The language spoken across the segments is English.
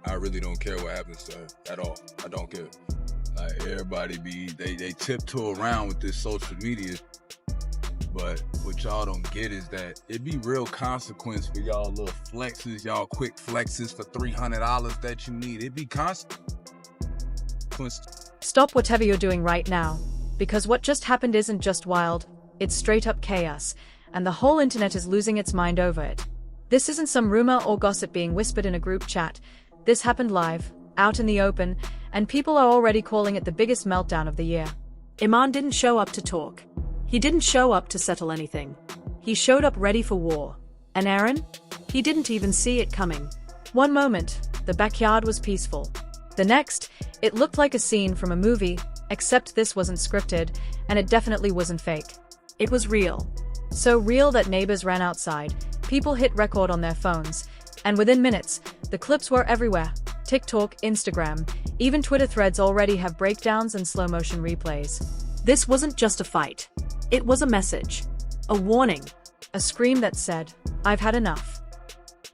I really don't care what happens to her at all. I don't care. Like, everybody they tiptoe around with this social media. But what y'all don't get is that it be real consequence for y'all little flexes, y'all quick flexes for $300 that you need. It be consequence. Stop whatever you're doing right now, because what just happened isn't just wild, it's straight up chaos, and the whole internet is losing its mind over it. This isn't some rumor or gossip being whispered in a group chat. This happened live, out in the open, and people are already calling it the biggest meltdown of the year. Iman didn't show up to talk. He didn't show up to settle anything. He showed up ready for war. And Aaron? He didn't even see it coming. One moment, the backyard was peaceful. The next, it looked like a scene from a movie, except this wasn't scripted, and it definitely wasn't fake. It was real. So real that neighbors ran outside, people hit record on their phones, and within minutes, the clips were everywhere. TikTok, Instagram, even Twitter threads already have breakdowns and slow-motion replays. This wasn't just a fight. It was a message. A warning. A scream that said, "I've had enough."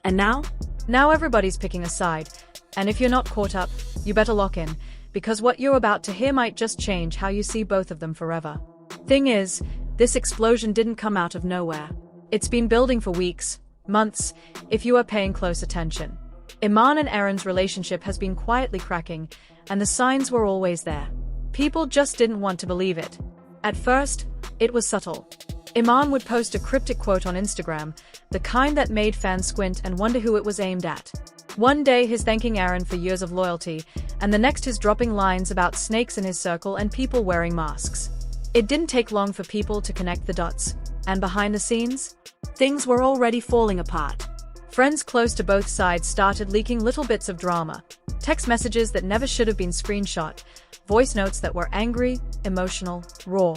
And now? Now everybody's picking a side. And if you're not caught up, you better lock in, because what you're about to hear might just change how you see both of them forever. Thing is, this explosion didn't come out of nowhere. It's been building for weeks, months, if you are paying close attention. Iman and Aaron's relationship has been quietly cracking, and the signs were always there. People just didn't want to believe it. At first, it was subtle. Iman would post a cryptic quote on Instagram, the kind that made fans squint and wonder who it was aimed at. One day he's thanking Aaron for years of loyalty, and the next he's dropping lines about snakes in his circle and people wearing masks. It didn't take long for people to connect the dots. And behind the scenes, things were already falling apart. Friends close to both sides started leaking little bits of drama. Text messages that never should have been screenshot. Voice notes that were angry, emotional, raw.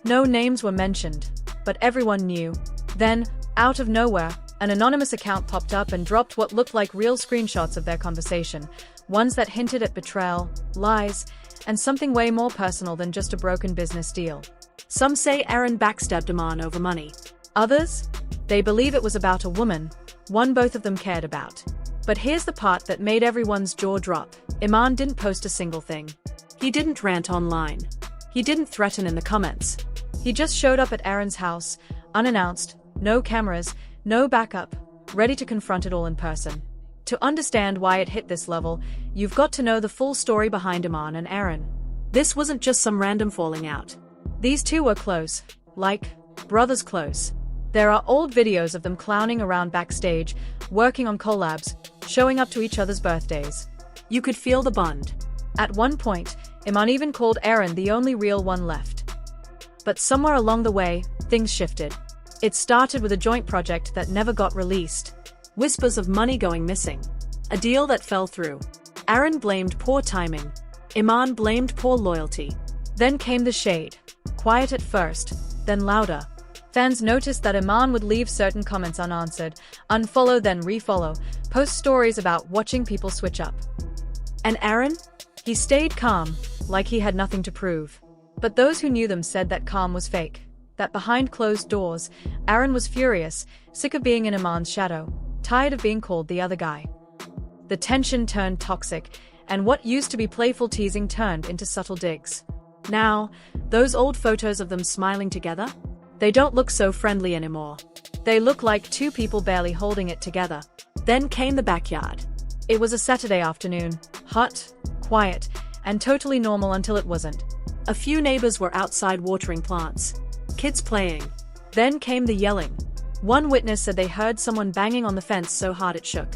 No names were mentioned, but everyone knew. Then, out of nowhere, an anonymous account popped up and dropped what looked like real screenshots of their conversation, ones that hinted at betrayal, lies, and something way more personal than just a broken business deal. Some say Aaron backstabbed Iman over money. Others? They believe it was about a woman, one both of them cared about. But here's the part that made everyone's jaw drop. Iman didn't post a single thing. He didn't rant online. He didn't threaten in the comments. He just showed up at Aaron's house, unannounced, no cameras, no backup, ready to confront it all in person. To understand why it hit this level, you've got to know the full story behind Iman and Aaron. This wasn't just some random falling out. These two were close, like brothers close. There are old videos of them clowning around backstage, working on collabs, showing up to each other's birthdays. You could feel the bond. At one point, Iman even called Aaron the only real one left. But somewhere along the way, things shifted. It started with a joint project that never got released. Whispers of money going missing. A deal that fell through. Aaron blamed poor timing. Iman blamed poor loyalty. Then came the shade. Quiet at first, then louder. Fans noticed that Iman would leave certain comments unanswered, unfollow then refollow, post stories about watching people switch up. And Aaron? He stayed calm, like he had nothing to prove. But those who knew them said that calm was fake. That behind closed doors, Aaron was furious, sick of being in Iman's shadow, tired of being called the other guy. The tension turned toxic, and what used to be playful teasing turned into subtle digs. Now, those old photos of them smiling together? They don't look so friendly anymore. They look like two people barely holding it together. Then came the backyard. It was a Saturday afternoon, hot, quiet, and totally normal until it wasn't. A few neighbors were outside watering plants. Kids playing. Then came the yelling. One witness said they heard someone banging on the fence so hard it shook.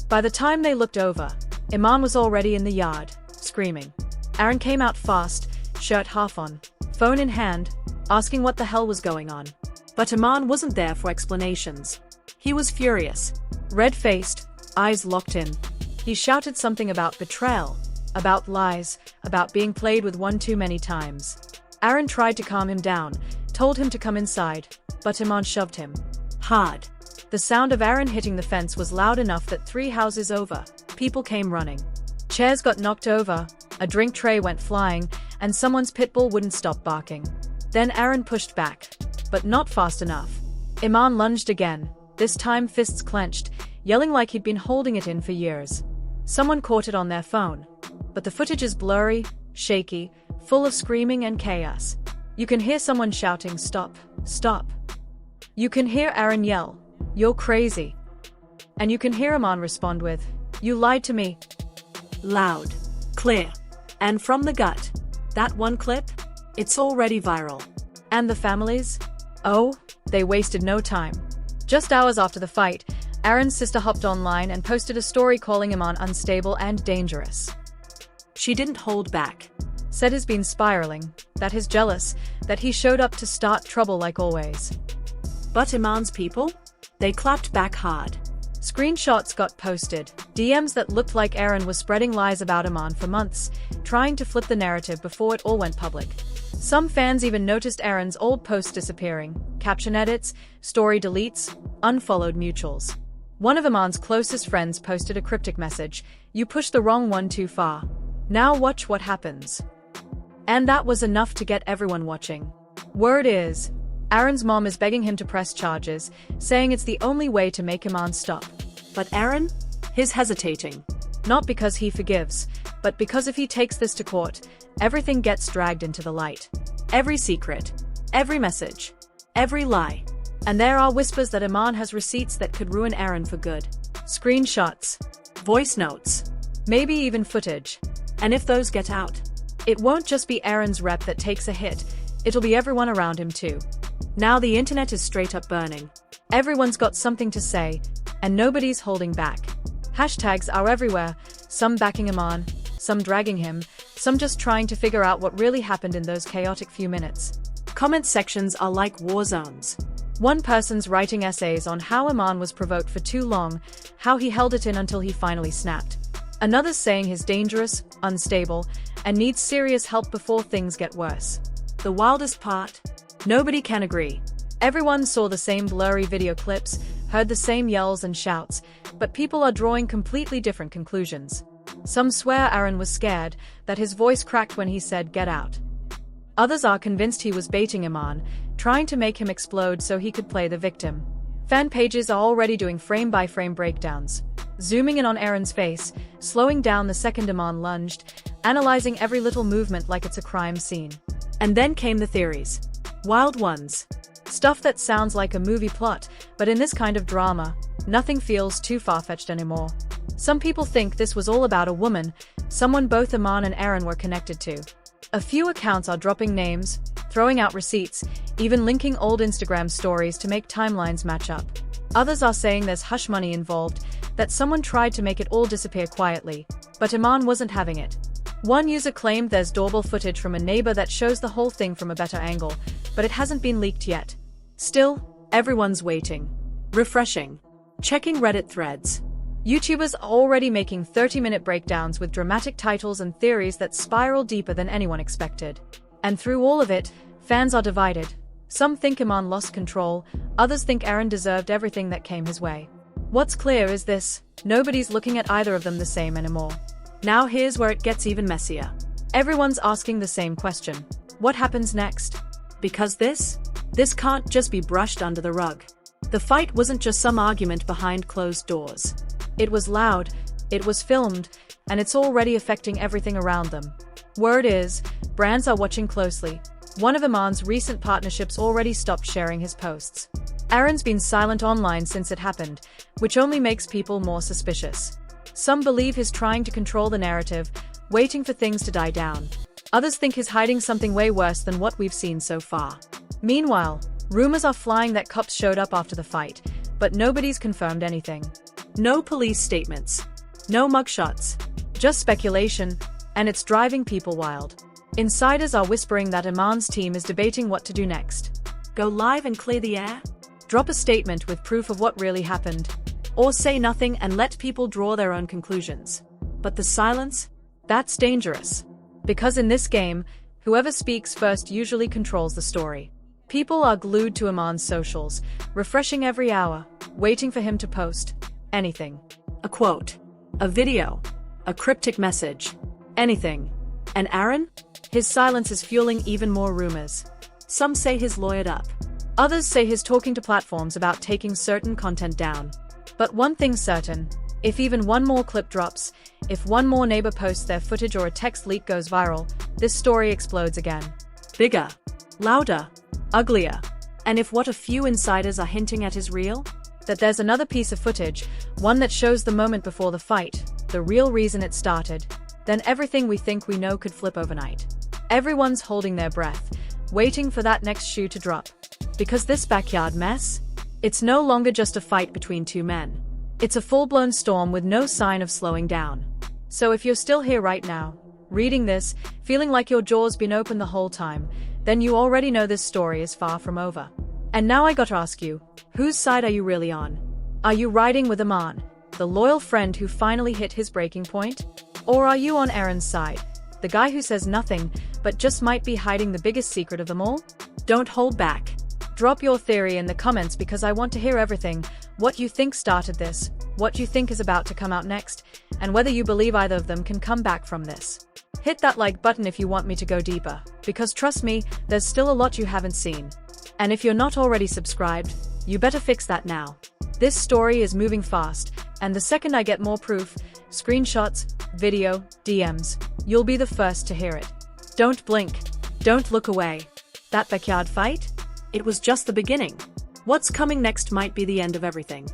By the time they looked over, Iman was already in the yard, screaming. Aaron came out fast, shirt half on, phone in hand, asking what the hell was going on. But Iman wasn't there for explanations. He was furious. Red-faced, eyes locked in. He shouted something about betrayal, about lies, about being played with one too many times. Aaron tried to calm him down, told him to come inside, but Iman shoved him. Hard. The sound of Aaron hitting the fence was loud enough that 3 houses over, people came running. Chairs got knocked over, a drink tray went flying, and someone's pit bull wouldn't stop barking. Then Aaron pushed back, but not fast enough. Iman lunged again, this time fists clenched, yelling like he'd been holding it in for years. Someone caught it on their phone. But the footage is blurry, shaky, full of screaming and chaos. You can hear someone shouting, "Stop, stop." You can hear Aaron yell, "You're crazy." And you can hear Iman respond with, "You lied to me." Loud, clear, and from the gut. That one clip? It's already viral. And the families? Oh, they wasted no time. Just hours after the fight, Aaron's sister hopped online and posted a story calling Iman unstable and dangerous. She didn't hold back. Said he's been spiraling, that he's jealous, that he showed up to start trouble like always. But Iman's people? They clapped back hard. Screenshots got posted, DMs that looked like Aaron was spreading lies about Iman for months, trying to flip the narrative before it all went public. Some fans even noticed Aaron's old posts disappearing, caption edits, story deletes, unfollowed mutuals. One of Iman's closest friends posted a cryptic message, "You pushed the wrong one too far. Now watch what happens." And that was enough to get everyone watching. Word is, Aaron's mom is begging him to press charges, saying it's the only way to make Iman stop. But Aaron? He's hesitating. Not because he forgives, but because if he takes this to court, everything gets dragged into the light. Every secret, every message, every lie. And there are whispers that Iman has receipts that could ruin Aaron for good. Screenshots, voice notes, maybe even footage. And if those get out, it won't just be Aaron's rep that takes a hit, it'll be everyone around him too. Now the internet is straight up burning. Everyone's got something to say, and nobody's holding back. Hashtags are everywhere, some backing Iman, some dragging him, some just trying to figure out what really happened in those chaotic few minutes. Comment sections are like war zones. One person's writing essays on how Iman was provoked for too long, how he held it in until he finally snapped. Another's saying he's dangerous, unstable, and needs serious help before things get worse. The wildest part? Nobody can agree. Everyone saw the same blurry video clips, heard the same yells and shouts, but people are drawing completely different conclusions. Some swear Aaron was scared, that his voice cracked when he said, "Get out." Others are convinced he was baiting Iman, trying to make him explode so he could play the victim. Fan pages are already doing frame-by-frame breakdowns, zooming in on Aaron's face, slowing down the second Iman lunged, analyzing every little movement like it's a crime scene. And then came the theories. Wild ones. Stuff that sounds like a movie plot, but in this kind of drama, nothing feels too far-fetched anymore. Some people think this was all about a woman, someone both Iman and Aaron were connected to. A few accounts are dropping names, throwing out receipts, even linking old Instagram stories to make timelines match up. Others are saying there's hush money involved, that someone tried to make it all disappear quietly, but Iman wasn't having it. One user claimed there's doorbell footage from a neighbor that shows the whole thing from a better angle, but it hasn't been leaked yet. Still, everyone's waiting. Refreshing. Checking Reddit threads. YouTubers are already making 30-minute breakdowns with dramatic titles and theories that spiral deeper than anyone expected. And through all of it, fans are divided. Some think Iman lost control, others think Aaron deserved everything that came his way. What's clear is this: nobody's looking at either of them the same anymore. Now here's where it gets even messier. Everyone's asking the same question. What happens next? Because this can't just be brushed under the rug. The fight wasn't just some argument behind closed doors. It was loud, it was filmed, and it's already affecting everything around them. Word is, brands are watching closely. One of Iman's recent partnerships already stopped sharing his posts. Aaron's been silent online since it happened, which only makes people more suspicious. Some believe he's trying to control the narrative, waiting for things to die down. Others think he's hiding something way worse than what we've seen so far. Meanwhile, rumors are flying that cops showed up after the fight, but nobody's confirmed anything. No police statements. No mugshots. Just speculation, and it's driving people wild. Insiders are whispering that Iman's team is debating what to do next. Go live and clear the air? Drop a statement with proof of what really happened. Or say nothing and let people draw their own conclusions. But the silence? That's dangerous. Because in this game, whoever speaks first usually controls the story. People are glued to Iman's socials, refreshing every hour, waiting for him to post anything. A quote, a video, a cryptic message, anything. And Aaron? His silence is fueling even more rumors. Some say he's lawyered up. Others say he's talking to platforms about taking certain content down. But one thing's certain, If even one more clip drops, if one more neighbor posts their footage or a text leak goes viral, this story explodes again. Bigger, louder, uglier. And if what a few insiders are hinting at is real? That there's another piece of footage, one that shows the moment before the fight, the real reason it started, then everything we think we know could flip overnight. Everyone's holding their breath, waiting for that next shoe to drop. Because this backyard mess? It's no longer just a fight between two men. It's a full-blown storm with no sign of slowing down. So if you're still here right now, reading this, feeling like your jaw's been open the whole time, then you already know this story is far from over. And now I gotta ask you, whose side are you really on? Are you riding with Iman, the loyal friend who finally hit his breaking point? Or are you on Aaron's side, the guy who says nothing, but just might be hiding the biggest secret of them all? Don't hold back. Drop your theory in the comments because I want to hear everything, what you think started this, what you think is about to come out next, and whether you believe either of them can come back from this. Hit that like button if you want me to go deeper, because trust me, there's still a lot you haven't seen. And if you're not already subscribed, you better fix that now. This story is moving fast, and the second I get more proof, screenshots, video, DMs, you'll be the first to hear it. Don't blink. Don't look away. That backyard fight? It was just the beginning. What's coming next might be the end of everything.